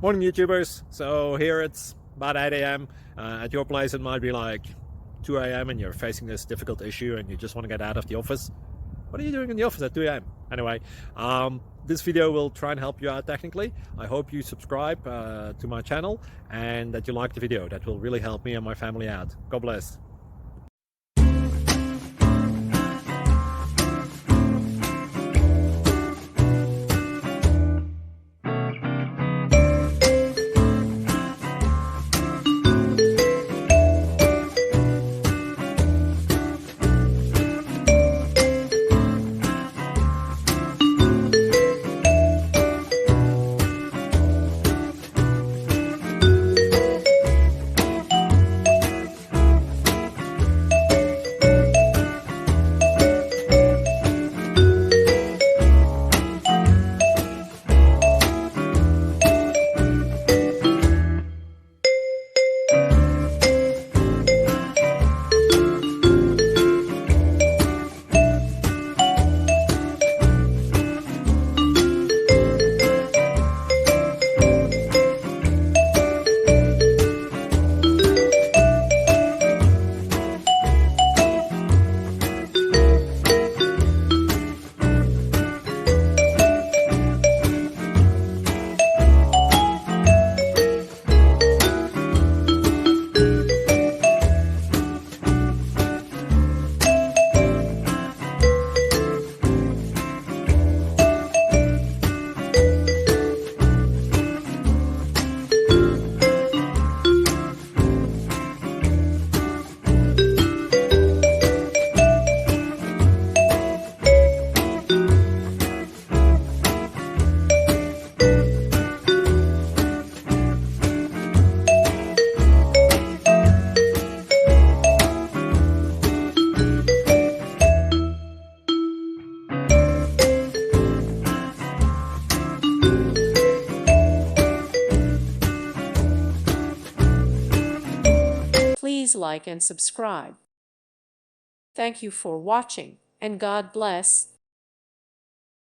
Morning YouTubers. So here it's about 8 a.m. At your place it might be like 2 a.m. and you're facing this difficult issue and you just want to get out of the office. What are you doing in the office at 2 a.m.? Anyway, this video will try and help you out technically. I hope you subscribe to my channel and that you like the video. That will really help me and my family out. God bless. Please like and subscribe. Thank you for watching, and God bless.